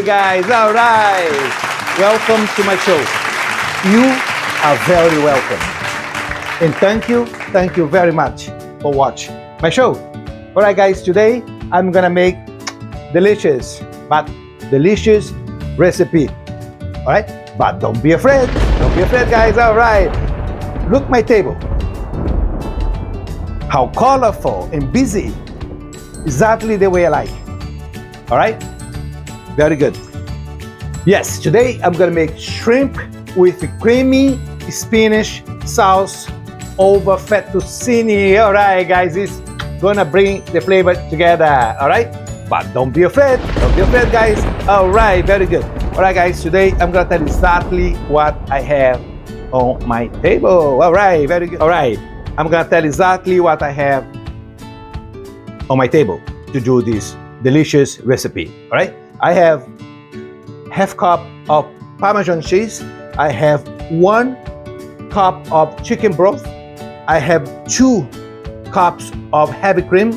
guys. All right. Welcome to my show. You are very welcome. And thank you very much for watching my show. All right, guys, today I'm gonna make delicious recipe. All right, but don't be afraid. Don't be afraid, guys. All right. Look my table. How colorful and busy. Exactly the way I like. All right? Very good. Yes, today I'm gonna make shrimp with creamy spinach sauce over fettuccine. All right, guys, it's gonna bring the flavor together. All right? But don't be afraid. Don't be afraid, guys. All right, very good. All right, guys, today I'm gonna tell you exactly what I have on my table. All right, very good. All right, I'm gonna tell you exactly what I have on my table to do this delicious recipe. All right, I have half cup of Parmesan cheese. I have 1 cup of chicken broth. I have 2 cups of heavy cream.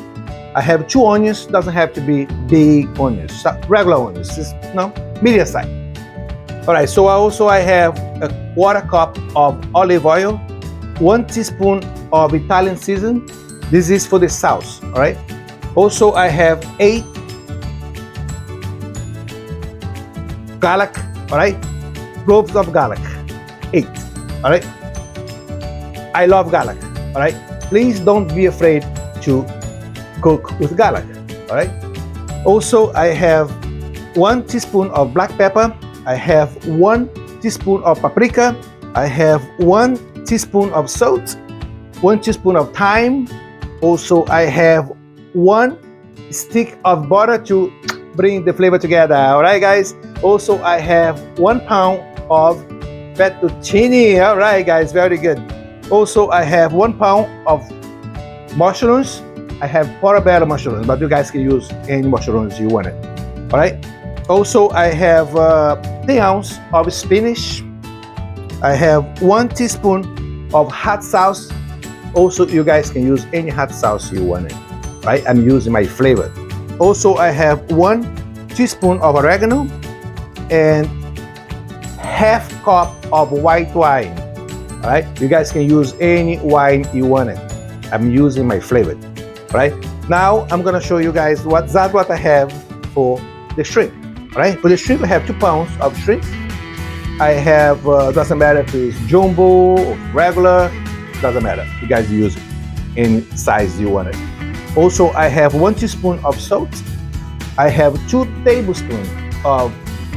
I have 2 onions. Doesn't have to be big onions, regular onions, just medium size. All right, so I have a 1/4 cup of olive oil, 1 teaspoon of Italian seasoning. This is for the sauce. All right. Also, I have 8 garlic. All right, cloves of garlic. 8. All right. I love garlic. All right. Please don't be afraid to cook with garlic. All right. Also, I have 1 teaspoon of black pepper. I have 1 teaspoon of paprika. I have 1 teaspoon of salt, 1 teaspoon of thyme. Also, I have 1 stick of butter to bring the flavor together. All right, guys. Also, I have 1 pound of fettuccine. All right, guys, very good. Also, I have 1 pound of mushrooms. I have portobello mushrooms, but you guys can use any mushrooms you want it. All right. Also, I have 10 ounces of spinach. I have 1 teaspoon of hot sauce. Also, you guys can use any hot sauce you want it. Right? I'm using my flavor. Also, I have 1 teaspoon of oregano and half cup of white wine. All right? You guys can use any wine you want it. I'm using my flavor. All right? Now, I'm gonna show you guys what I have for the shrimp. All right? For the shrimp, I have 2 pounds of shrimp. I have, doesn't matter if it's jumbo or regular, doesn't matter. You guys use it in size you want it. Also, I have 1 teaspoon of salt. I have 2 tablespoons of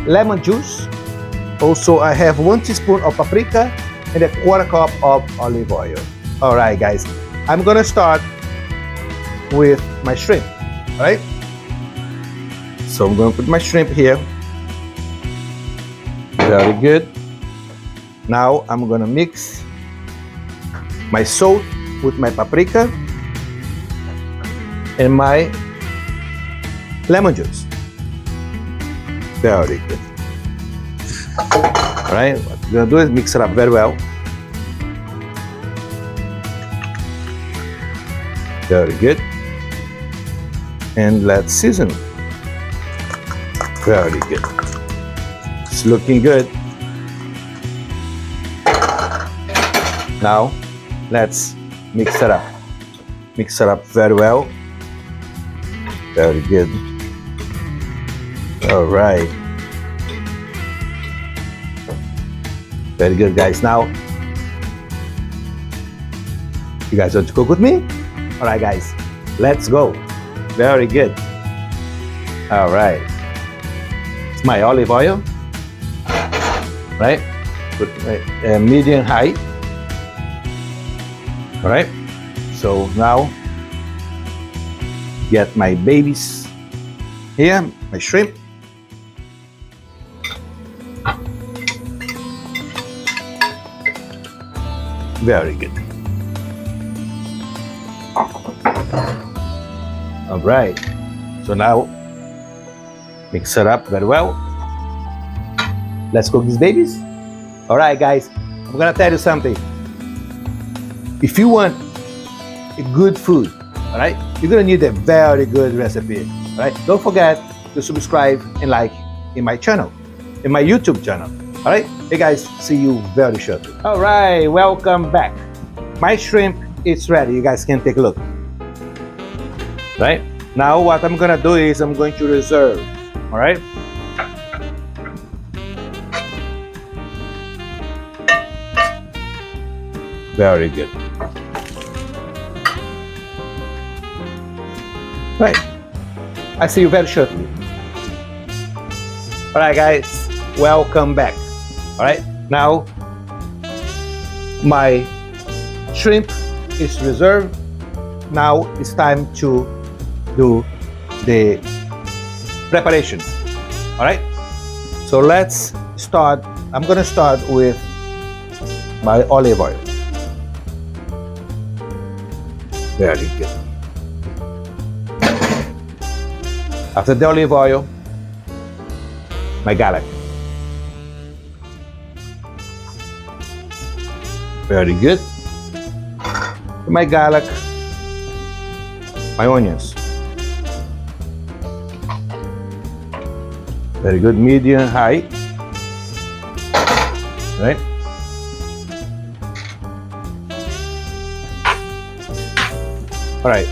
lemon juice. Also, I have 1 teaspoon of paprika and a 1/4 cup of olive oil. All right, guys. I'm gonna start with my shrimp. All right? So I'm gonna put my shrimp here. Very good. Now I'm gonna mix my salt with my paprika and my lemon juice. Very good. All right, what we're gonna do is mix it up very well. Very good. And let's season. Very good. It's looking good. Now, let's mix it up. Mix it up very well. Very good. All right. Very good, guys. Now, you guys want to cook with me? All right, guys. Let's go. Very good. All right. It's my olive oil. Right? Put medium high. All right. So now, get my babies here, my shrimp. Very good. All right. So now, mix it up very well. Let's cook these babies. All right, guys. I'm gonna tell you something. If you want a good food, all right, you're gonna need a very good recipe. All right. Don't forget to subscribe and like in my channel, in my YouTube channel. All right, hey guys, see you very shortly. All right, welcome back. My shrimp is ready. You guys can take a look. Right now, what I'm gonna do is I'm going to reserve. All right. Very good. Right. I see you very shortly. All right, guys, welcome back. All right, now my shrimp is reserved. Now it's time to do the preparation. All right, so let's start. I'm gonna start with my olive oil. Very good. After the olive oil, my garlic. Very good. My garlic, my onions. Very good, medium, high. Right? All right,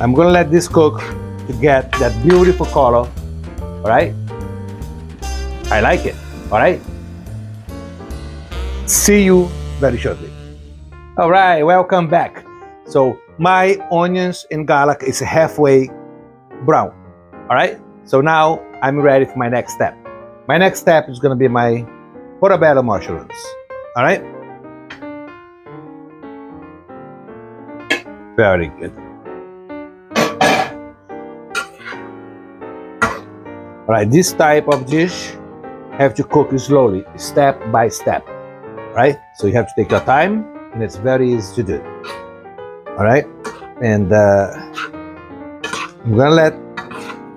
I'm gonna let this cook to get that beautiful color. All right, I like it. All right, see you very shortly. All right, welcome back. So my onions and garlic is halfway brown. All right, so now I'm ready for my next step. My next step is gonna be my portobello mushrooms. All right, very good. All right, this type of dish have to cook slowly, step by step. Right, so you have to take your time, and it's very easy to do. All right, and I'm gonna let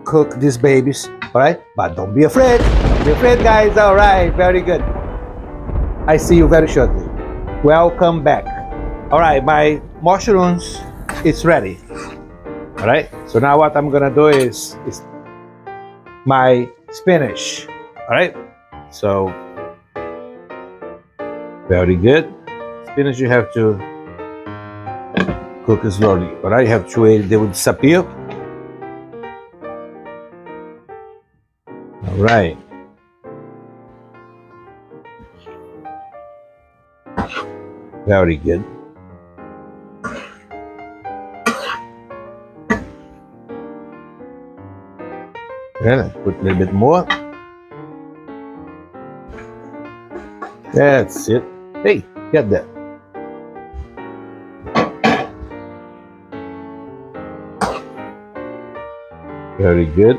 cook these babies. All right, but don't be afraid. Don't be afraid, guys. All right, very good. I see you very shortly. Welcome back. All right, my mushrooms is ready. All right, so now what I'm gonna do is my spinach. All right, so very good. Spinach you have to cook slowly. All right, you have to wait; they will disappear. All right. Very good. Yeah, put a little bit more. That's it. Hey, get that. Very good.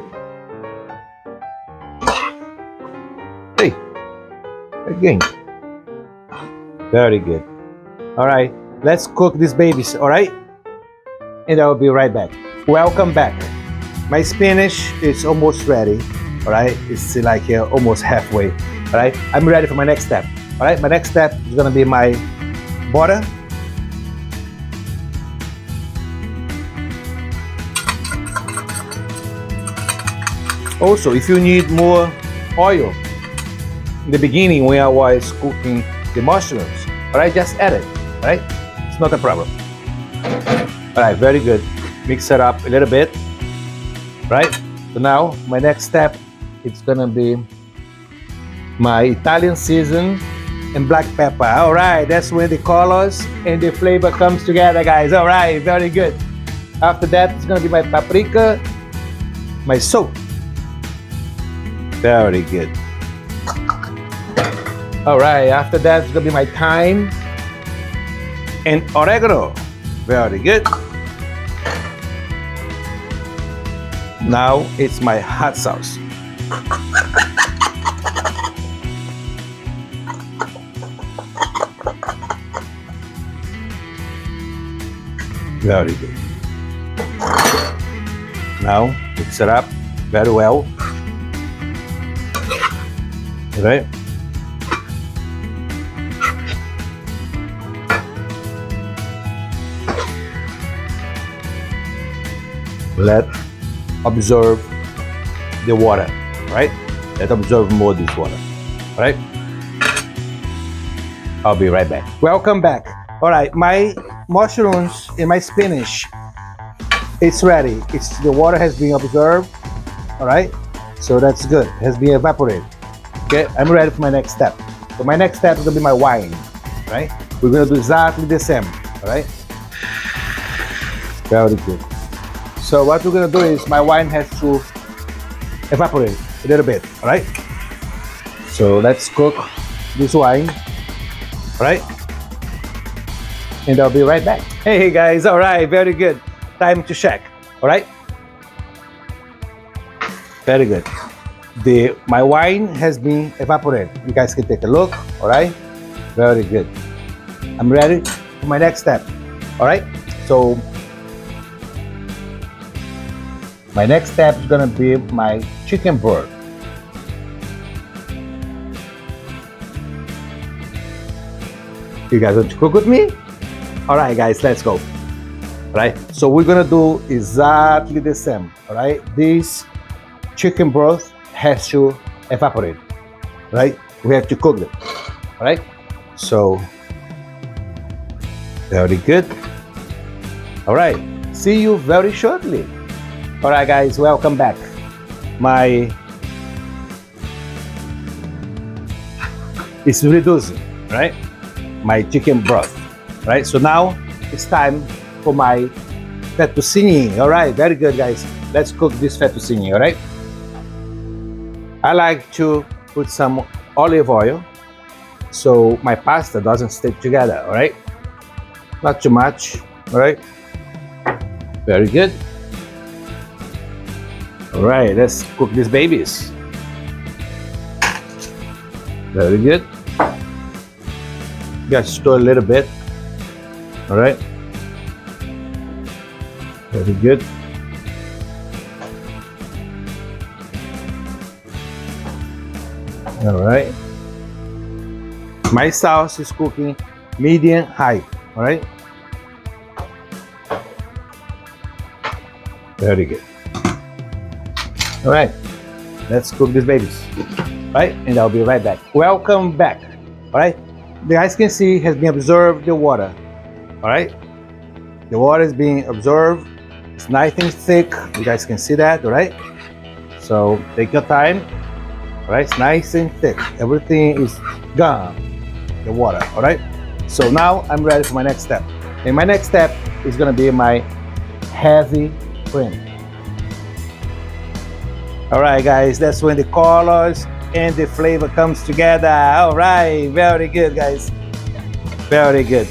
Hey, again. Very good. All right, let's cook these babies, all right? And I'll be right back. Welcome back. My spinach is almost ready, all right? It's like almost halfway, all right? I'm ready for my next step, all right? My next step is gonna be my butter. Also, if you need more oil in the beginning when I was cooking the mushrooms, all right, just add it, all right? It's not a problem. All right, very good. Mix it up a little bit, right? So now my next step, it's gonna be my Italian season and black pepper. All right, that's when the colors and the flavor comes together, guys. All right, very good. After that, it's gonna be my paprika, my salt. Very good. All right, after that, it's gonna be my thyme and oregano. Very good. Now it's my hot sauce. Very good. Now mix it up very well. All right. Let absorb the water, right? Let's absorb more of this water. All right? I'll be right back. Welcome back. All right, my mushrooms and my spinach, it's ready. The water has been absorbed. All right, so that's good. It has been evaporated. Okay, I'm ready for my next step. So my next step is gonna be my wine. Right? We're gonna do exactly the same. All right. Very good. So what we're gonna do is my wine has to evaporate a little bit. All right. So let's cook this wine. All right. And I'll be right back. Hey guys, all right, very good. Time to check. All right. Very good. My wine has been evaporated. You guys can take a look. All right. Very good. I'm ready for my next step. All right. So my next step is gonna be my chicken broth. You guys want to cook with me? All right, guys, let's go. All right. So we're gonna do exactly the same. All right. This chicken broth has to evaporate. Right. We have to cook it. All right. So very good. All right. See you very shortly. All right, guys, welcome back. It's reducing, right? My chicken broth, right? So now it's time for my fettuccine. All right, very good, guys. Let's cook this fettuccine, all right? I like to put some olive oil so my pasta doesn't stick together, all right? Not too much, all right? Very good. All right, let's cook these babies. Very good. Just stir a little bit. All right. Very good. All right. My sauce is cooking medium high. All right. Very good. All right, let's cook these babies. All right, and I'll be right back. Welcome back. All right, the guys can see has been absorbed the water. All right, the water is being absorbed. It's nice and thick. You guys can see that. All right, so take your time. All right, it's nice and thick. Everything is gone. The water. All right, so now I'm ready for my next step. And my next step is gonna be my heavy cream. All right, guys, that's when the colors and the flavor comes together. All right, very good, guys. Very good.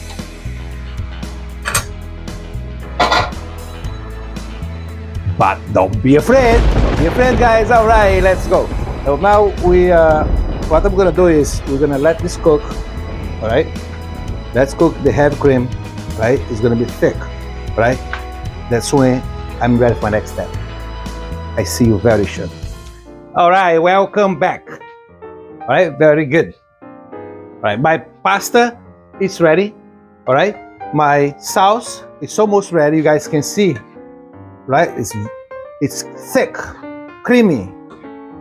But don't be afraid. Don't be afraid, guys. All right, let's go. So now what I'm gonna do is we're gonna let this cook. All right, let's cook the heavy cream. Right, it's gonna be thick. Right, that's when I'm ready for my next step. I see you very soon. All right, welcome back. All right, very good. All right, my pasta is ready. All right, my sauce is almost ready. You guys can see, right? It's thick, creamy,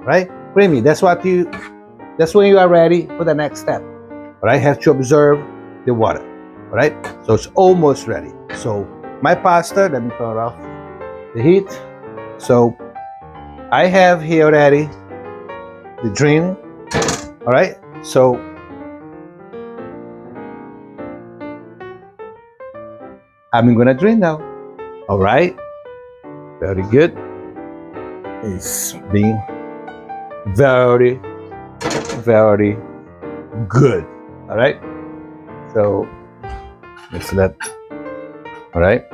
right? Creamy. That's when you are ready for the next step. All right, have to observe the water. All right, so it's almost ready. So my pasta, let me turn off the heat. So I have here already the drain. All right, so I'm gonna drain now. All right, very good. It's being very, very good. All right, so let's let. All right,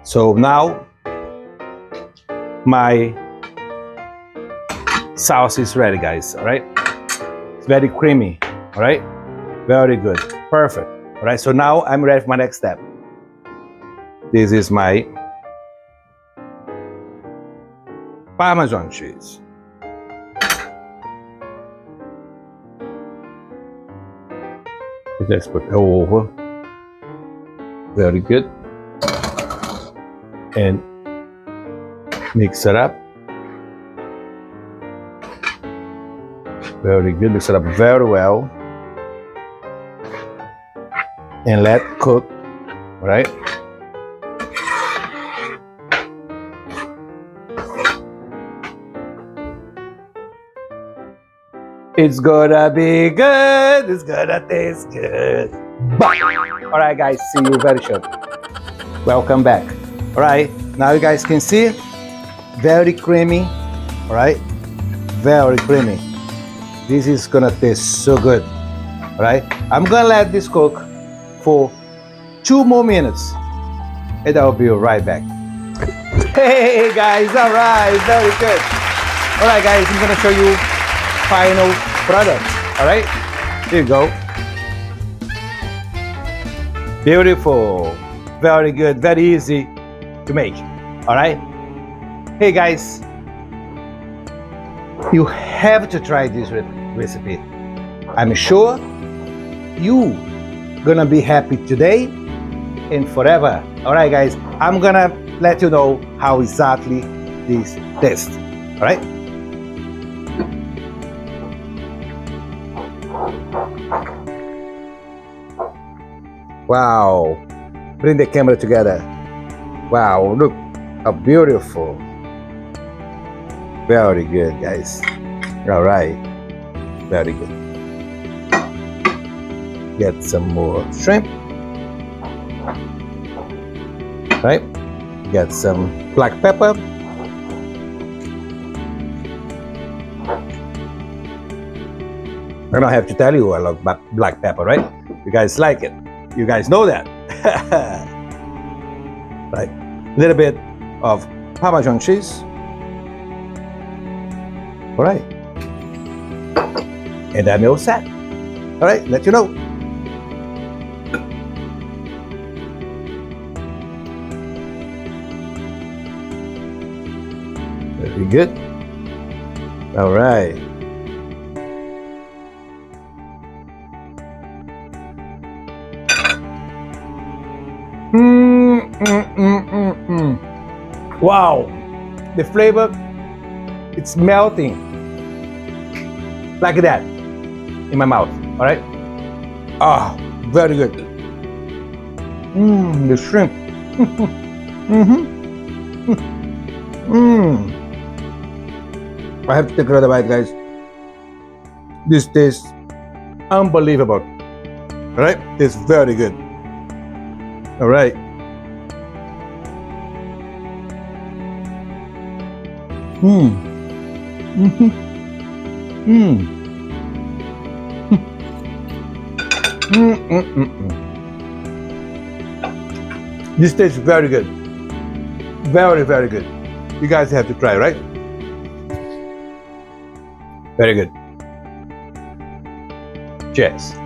so now my sauce is ready, guys. All right, it's very creamy. All right, very good, perfect. All right, so now I'm ready for my next step. This is my Parmesan cheese. Let's put it over. Very good. And mix it up. Very good. Mix it up very well. And let cook, right? It's gonna be good. It's gonna taste good. All right, guys. See you very soon. Welcome back. All right. Now you guys can see, very creamy. All right. Very creamy. This is gonna taste so good. All right. I'm gonna let this cook for 2 more minutes, and I'll be right back. Hey guys. All right. Very good. All right, guys. I'm gonna show you final product. All right, here you go. Beautiful, very good, very easy to make. All right, hey guys, you have to try this recipe. I'm sure you gonna be happy today and forever. All right, guys, I'm gonna let you know how exactly this tastes. All right. Wow, bring the camera together. Wow, look how beautiful. Very good, guys. All right, very good. Get some more shrimp. Right, get some black pepper. I don't have to tell you I love black pepper, right? You guys like it. You guys know that. Right. A little bit of Parmesan cheese. All right. And I'm all set. All right, let you know. Very good. All right. Wow, the flavor, it's melting like that in my mouth. All right. Ah, very good. The shrimp. I have to take another bite, guys. This tastes unbelievable. All right, it's very good. All right. This tastes very good. Very, very good. You guys have to try, right? Very good. Cheers.